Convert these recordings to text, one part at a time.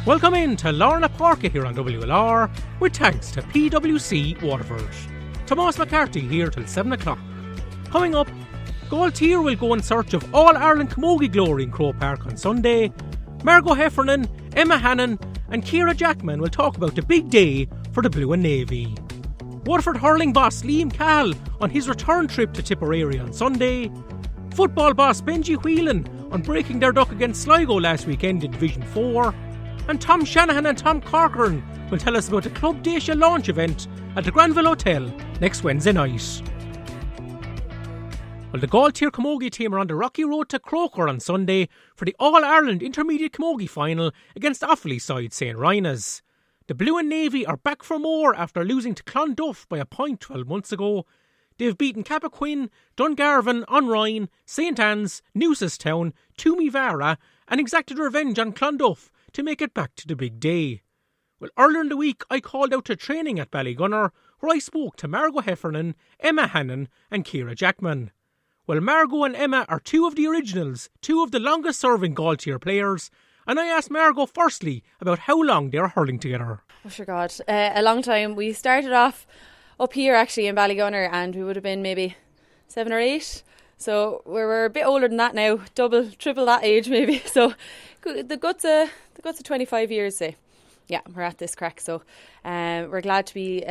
Welcome in to Lorna Páirce here on WLR, with thanks to PwC Waterford. Tomás McCarthy here till 7 o'clock. Coming up, Gailltir will go in search of All-Ireland Camogie glory in Croke Park on Sunday. Margo Heffernan, Emma Hannon and Ciara Jackman will talk about the big day for the Blue and Navy. Waterford hurling boss Liam Cahill on his return trip to Tipperary on Sunday. Football boss Benji Whelan on breaking their duck against Sligo last weekend in Division 4. And Tom Shanahan and Tom Corcoran will tell us about the Club Dacia launch event at the Granville Hotel next Wednesday night. Well, the Gailltir Camogie team are on the rocky road to Croke on Sunday for the All-Ireland Intermediate Camogie final against Offaly side St Rynaghs. The Blue and Navy are back for more after losing to Clonduff by a point 12 months ago. They've beaten Cappoquin, Dungarvan, Onrine, St Anne's, Newcestown, Toomevara and exacted revenge on Clonduff to make it back to the big day. Well, earlier in the week I called out to training at Ballygunner where I spoke to Margo Heffernan, Emma Hannon and Ciara Jackman. Well, Margo and Emma are two of the originals, two of the longest serving Gailltir players, and I asked Margo firstly about how long they are hurling together. Oh sure God, a long time. We started off up here actually in Ballygunner and we would have been maybe 7 or 8. So we're a bit older than that now, double, triple that age maybe. So the guts of 25 years, say. Yeah, we're at this crack. So we're glad to be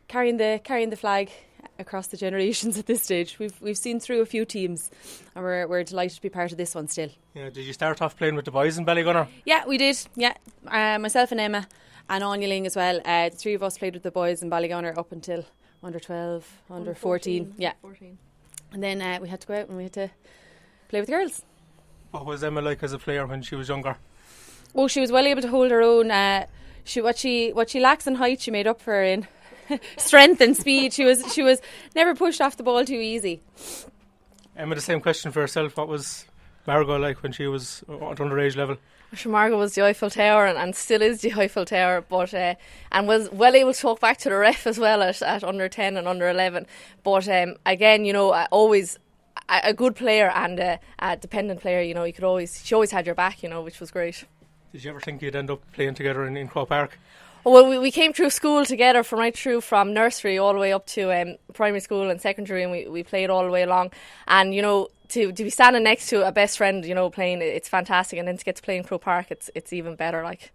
carrying the flag across the generations at this stage. We've seen through a few teams and we're delighted to be part of this one still. Yeah, did you start off playing with the boys in Ballygunner? Yeah, we did. Yeah, myself and Emma and Anya Ling as well. The three of us played with the boys in Ballygunner up until under 12, under 14. Yeah. 14. And then we had to go out and we had to play with the girls. What was Emma like as a player when she was younger? Oh, she was well able to hold her own. What she lacks in height, she made up for in strength and speed. She was never pushed off the ball too easy. Emma, the same question for herself. What was Margo like when she was at underage level? Sure, Margo was the Eiffel Tower and still is the Eiffel Tower, but and was well able to talk back to the ref as well at under 10 and under 11. But again, you know, always a good player and a dependent player. You know, she always had your back. You know, which was great. Did you ever think you'd end up playing together in Croke Park? Well, we came through school together from nursery all the way up to primary school and secondary, and we played all the way along. And you know, to be standing next to a best friend, you know, playing, it's fantastic. And then to get to play in Croke Park, it's even better. Like,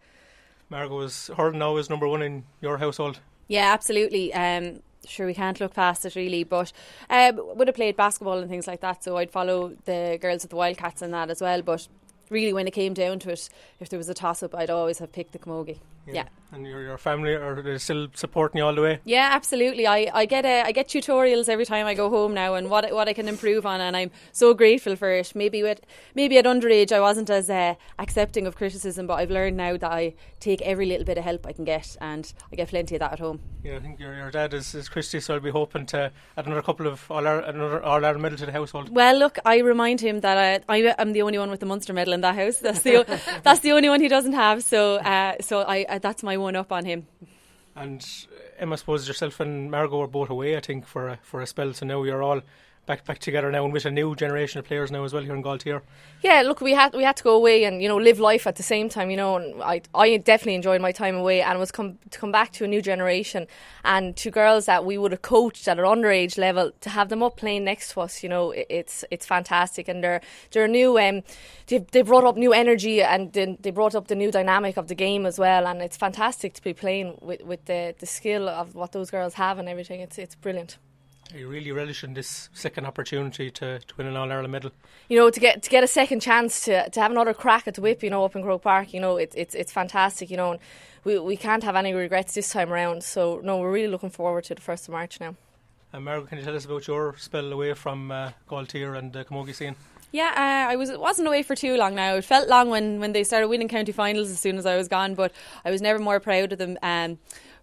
Margo, is hurling now is number one in your household? Yeah, absolutely. Sure, we can't look past it really, but would have played basketball and things like that, so I'd follow the girls at the Wildcats and that as well. But really, when it came down to it, if there was a toss-up, I'd always have picked the Camogie. Yeah. And your family, are they still supporting you all the way? Yeah, absolutely. I get tutorials every time I go home now, and what I can improve on, and I'm so grateful for it. Maybe at underage I wasn't as accepting of criticism, but I've learned now that I take every little bit of help I can get, and I get plenty of that at home. Yeah, I think your dad is Christy, so I'll be hoping to add another couple of All-Ireland medal to the household. Well, look, I remind him that I'm the only one with the Munster medal in that house. That's the only one he doesn't have. So that's my one up on him. And Emma, I suppose yourself and Margo were both away, I think, for a spell. So now you're all back together now, and with a new generation of players now as well here in Gailltir. Yeah, look, we had to go away and, you know, live life at the same time, you know, and I definitely enjoyed my time away, and was to come back to a new generation and to girls that we would have coached at an underage level, to have them up playing next to us, you know, it's fantastic. And they're new, they brought up new energy, and then they brought up the new dynamic of the game as well, and it's fantastic to be playing with the skill of what those girls have and everything. It's brilliant. Are you really relishing this second opportunity to win an All-Ireland medal? You know, to get a second chance to have another crack at the whip, you know, up in Croke Park, you know, it's fantastic, you know, and we can't have any regrets this time around. So, no, we're really looking forward to the 1st of March now. And Margo, can you tell us about your spell away from Gailltir and the Camogie scene? Yeah, I wasn't away for too long now. It felt long when they started winning county finals as soon as I was gone, but I was never more proud of them.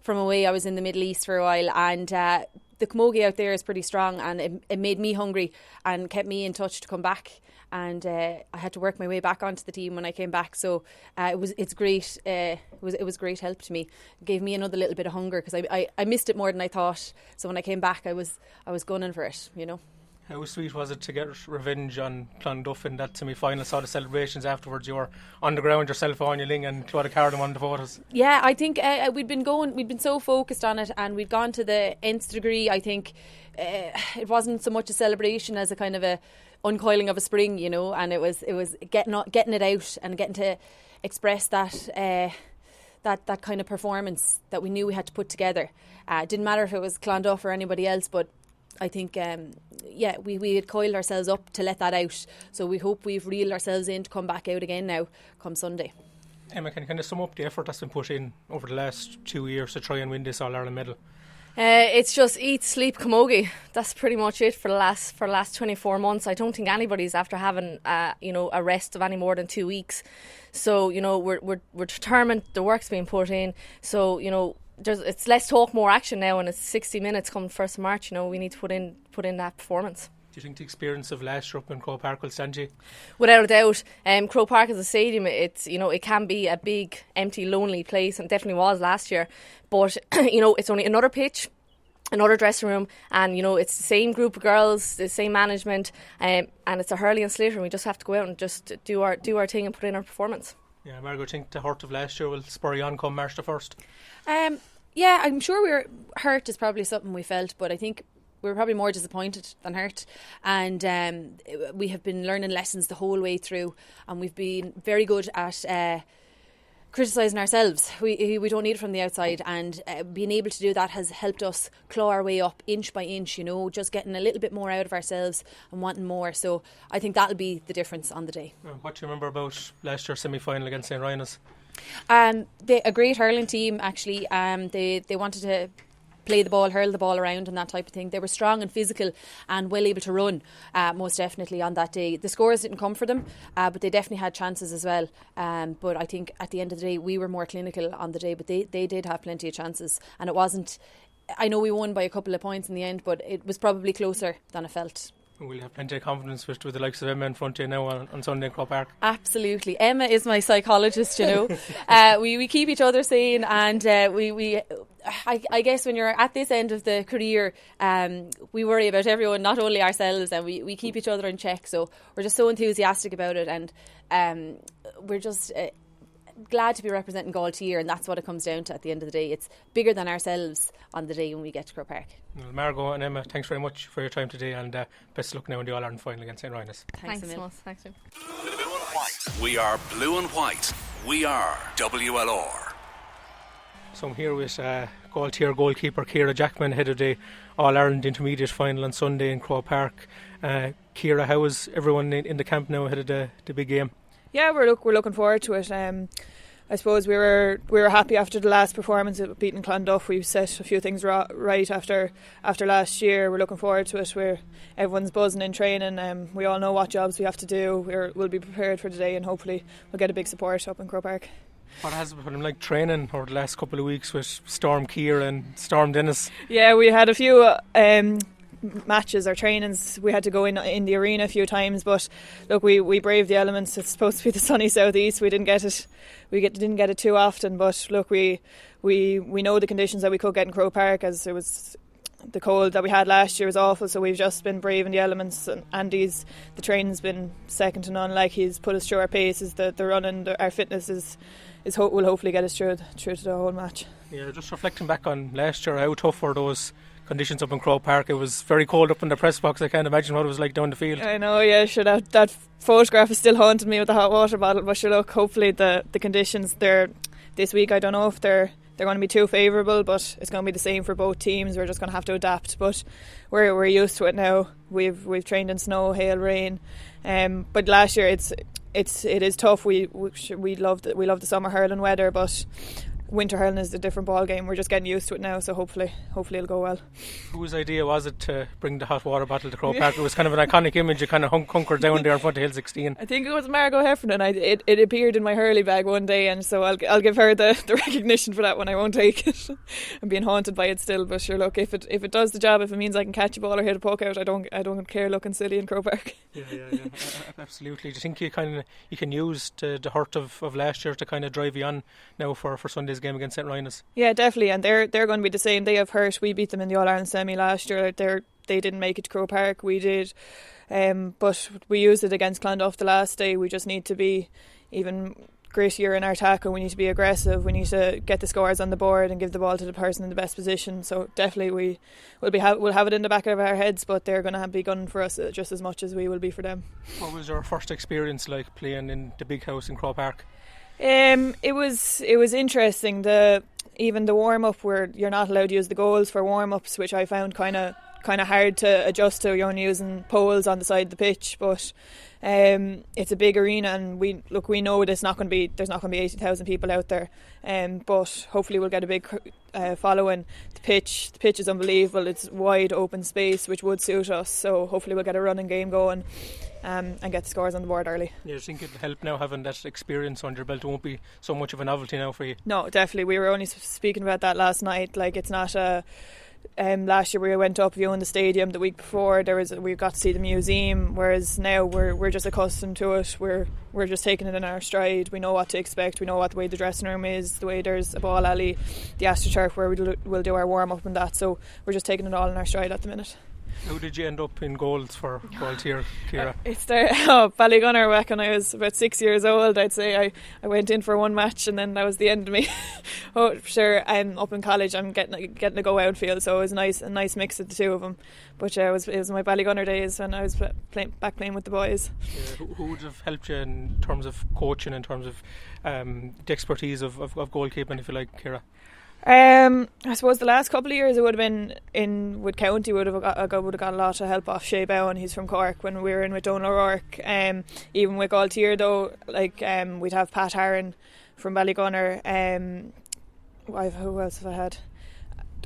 From away, I was in the Middle East for a while, and the Camogie out there is pretty strong, and it made me hungry and kept me in touch to come back. And I had to work my way back onto the team when I came back. So it's great. It was great help to me. It gave me another little bit of hunger, because I missed it more than I thought. So when I came back, I was gunning for it, you know. How sweet was it to get revenge on Clonduff in that semi-final? Saw the celebrations afterwards. You were on the ground yourself on your ling and Claudia Cardam on the photos. Yeah, I think we'd been so focused on it, and we'd gone to the nth degree. I think it wasn't so much a celebration as a kind of a uncoiling of a spring, you know, and it was getting it out and getting to express that that kind of performance that we knew we had to put together. It didn't matter if it was Clonduff or anybody else, but I think, we had coiled ourselves up to let that out. So we hope we've reeled ourselves in to come back out again now, come Sunday. Emma, can you kind of sum up the effort that's been put in over the last 2 years to try and win this All-Ireland medal? It's just eat, sleep, Camogie. That's pretty much it for the last 24 months. I don't think anybody's after having a rest of any more than 2 weeks. So we're determined. The work's being put in. So it's less talk, more action now, and it's 60 minutes come 1st of March. We need to put in that performance. Do you think the experience of last year up in Croke Park will stand you? Without a doubt. Croke Park as a stadium, it's it can be a big, empty, lonely place, and definitely was last year. But it's only another pitch, another dressing room, and it's the same group of girls, the same management, and it's a hurley and sliotar, and we just have to go out and just do our thing and put in our performance. Yeah, Margo, I think the hurt of last year will spur you on come March the 1st. Yeah, I'm sure we were hurt is probably something we felt, but I think we were probably more disappointed than hurt, and we have been learning lessons the whole way through, and we've been very good at criticising ourselves. We don't need it from the outside, and being able to do that has helped us claw our way up inch by inch, just getting a little bit more out of ourselves and wanting more. So I think that'll be the difference on the day. What do you remember about last year's semi-final against St. Rynaghs? A great hurling team, actually. They wanted to play the ball, hurl the ball around and that type of thing. They were strong and physical and well able to run, most definitely on that day. The scores didn't come for them, but they definitely had chances as well. But I think at the end of the day we were more clinical on the day, but they did have plenty of chances, and it wasn't, I know we won by a couple of points in the end, but it was probably closer than it felt. We'll have plenty of confidence with the likes of Emma in front of you now on Sunday in Croke Park. Absolutely. Emma is my psychologist, we keep each other sane, and I guess when you're at this end of the career, we worry about everyone, not only ourselves, and we keep each other in check. So we're just so enthusiastic about it, and we're just glad to be representing Gailltir, and that's what it comes down to at the end of the day. It's bigger than ourselves on the day when we get to Croke Park. Well, Margo and Emma, thanks very much for your time today, and best of luck now in the All-Ireland final against St. Rynaghs. Thanks a million. Thanks. Blue and white. We are blue and white. We are WLR. So I'm here with Gailltir goalkeeper Ciara Jackman ahead of the All-Ireland Intermediate final on Sunday in Croke Park. Ciara, how is everyone in the camp now ahead of the big game? Yeah, we're looking forward to it. I suppose we were happy after the last performance of beating Clonduff. We've set a few things right after last year. We're looking forward to it. Everyone's buzzing in training. We all know what jobs we have to do. We'll be prepared for today, and hopefully we'll get a big support up in Croke Park. What has it been like training over the last couple of weeks with Storm Ciara and Storm Dennis? Yeah, we had a few matches or trainings. We had to go in the arena a few times, but look, we braved the elements. It's supposed to be the sunny southeast. We didn't get it. Didn't get it too often, but look, we know the conditions that we could get in Croke Park, as it was the cold that we had last year was awful. So we've just been braving the elements. And Andy's, the training's been second to none. Like, he's put us through our paces. The running, our fitness will hopefully get us through to the whole match. Yeah, just reflecting back on last year, how tough were those conditions up in Croke Park? It was very cold up in the press box. I can't imagine what it was like down the field. I know, yeah, sure, that photograph is still haunting me with the hot water bottle, but sure, look, hopefully the conditions there this week, I don't know if they're going to be too favourable, but it's going to be the same for both teams. We're just going to have to adapt, but we're used to it now. We've trained in snow, hail, rain, but last year it is tough. We love the summer hurling weather, but winter hurling is a different ball game. We're just getting used to it now, so hopefully it'll go well. Whose idea was it to bring the hot water bottle to Croke Park? It was kind of an iconic image. You kind of hunkered down there in front of Hill 16. I think it was Margo Heffernan. It appeared in my hurley bag one day, and so I'll give her the recognition for that one. I won't take it. I'm being haunted by it still, but sure, look, if it does the job, if it means I can catch a ball or hit a poke out, I don't care looking silly in Croke Park. Yeah, absolutely. Do you think you can use the hurt of last year to kind of drive you on now for Sunday's game against St. Rynaghs? Yeah, definitely, and they're going to be the same. They have hurt. We beat them in the All-Ireland semi last year. they didn't make it to Croke Park, we did. But we used it against Clonduff the last day. We just need to be even grittier in our tackle. We need to be aggressive. We need to get the scores on the board and give the ball to the person in the best position. So definitely we'll have it in the back of our heads, but they're going to be gunning for us just as much as we will be for them. What was your first experience like playing in the big house in Croke Park? It was interesting. Even the warm up, where you're not allowed to use the goals for warm ups, which I found kind of hard to adjust to. You're only using poles on the side of the pitch, but it's a big arena, and we know there's not going to be 80,000 people out there, but hopefully we'll get a big following. The pitch is unbelievable. It's wide open space, which would suit us, so hopefully we'll get a running game going and get the scores on the board early. Yeah, I think it'll help now having that experience under your belt. It won't be so much of a novelty now for you. No, definitely. We were only speaking about that last night. Like, it's not a last year we went up viewing the stadium. The week before we got to see the museum, whereas now we're just accustomed to it. We're just taking it in our stride. We know what to expect. We know what the way the dressing room is, the way there's a ball alley, the AstroTurf where we'll do our warm up and that. So we're just taking it all in our stride at the minute. How did you end up in goals for Gailltir, Ciara? It's there. Ballygunner, back when I was about 6 years old, I'd say I went in for one match and then that was the end of me. Oh, sure. Up in college, I'm getting a go outfield, so it was a nice mix of the two of them. But it was my Ballygunner days when I was playing with the boys. Who would have helped you in terms of coaching, in terms of the expertise of goalkeeping, if you like, Ciara? I suppose the last couple of years it would have been with County would have got a lot of help off Shea Bowen. He's from Cork. When we were in with Donal O'Rourke, even with Gailltir though, we'd have Pat Harron from Ballygunner. Who else have I had?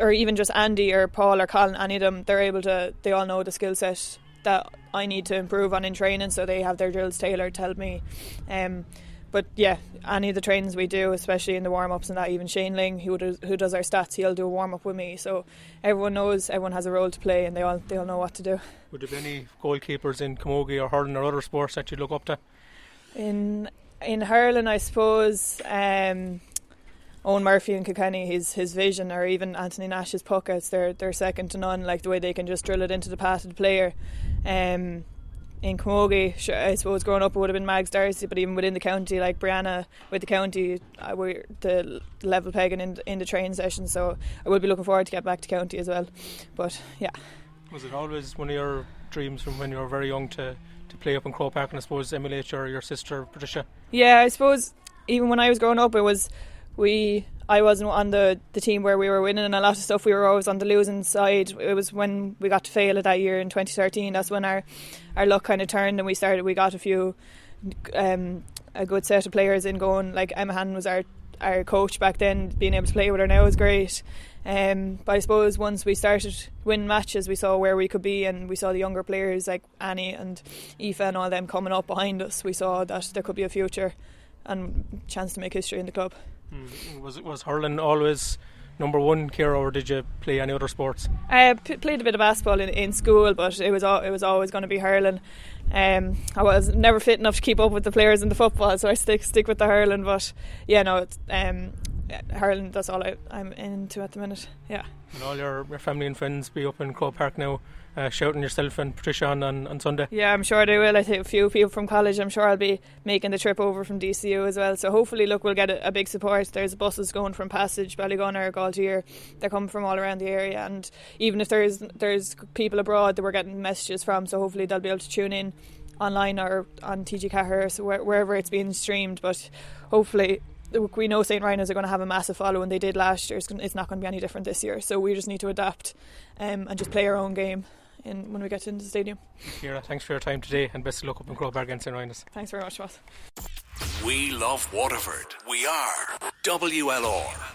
Or even just Andy or Paul or Colin, any of them. They all know the skill set that I need to improve on in training, so they have their drills tailored to help me. But yeah, any of the trainings we do, especially in the warm-ups and that, even Shane Ling, who does our stats, he'll do a warm-up with me. So everyone has a role to play, and they all know what to do. Would there be any goalkeepers in Camogie or hurling or other sports that you look up to? In hurling, I suppose Owen Murphy and Kilkenny, his vision, or even Anthony Nash's puckouts, they're second to none. Like the way they can just drill it into the path of the player. In Camogie, I suppose growing up it would have been Mags Darcy, but even within the county, like Brianna with the county, we're the level pegging in the training session, so I would be looking forward to get back to county as well. But yeah. Was it always one of your dreams from when you were very young to play up in Croke Park, and I suppose emulate your sister Patricia? Yeah, I suppose even when I was growing up, I wasn't on the team where we were winning, and a lot of stuff we were always on the losing side. It was when we got to fail it that year in 2013, that's when our luck kind of turned, and we got a good set of players in going. Like Emma Hannon was our coach back then. Being able to play with her now is great. But I suppose once we started winning matches, we saw where we could be, and we saw the younger players like Annie and Aoife and all them coming up behind us. We saw that there could be a future and a chance to make history in the club. Was hurling always number one, Ciara, or did you play any other sports? I played a bit of basketball in school, but it was always going to be hurling. I was never fit enough to keep up with the players in the football, so I stick with the hurling. But yeah, no, hurling, that's all I'm into at the minute. Yeah. And all your family and friends be up in Croke Park now, shouting yourself and Patricia on Sunday? Yeah, I'm sure they will. I think a few people from college, I'm sure I'll be making the trip over from DCU as well, so hopefully we'll get a big support. There's buses going from Passage, Ballygunner, Gailltir. They're coming from all around the area, and even if there's people abroad that we're getting messages from, so hopefully they'll be able to tune in online or on TG Cahir, so wherever it's being streamed. But hopefully, we know St. Rynaghs are going to have a massive following. They did last year. It's not going to be any different this year, so we just need to adapt and just play our own game when we get into the stadium. Ciara, thanks for your time today, and best of luck up in Croke Park against St. Rynaghs. Thanks very much, Ross. We love Waterford. We are WLR.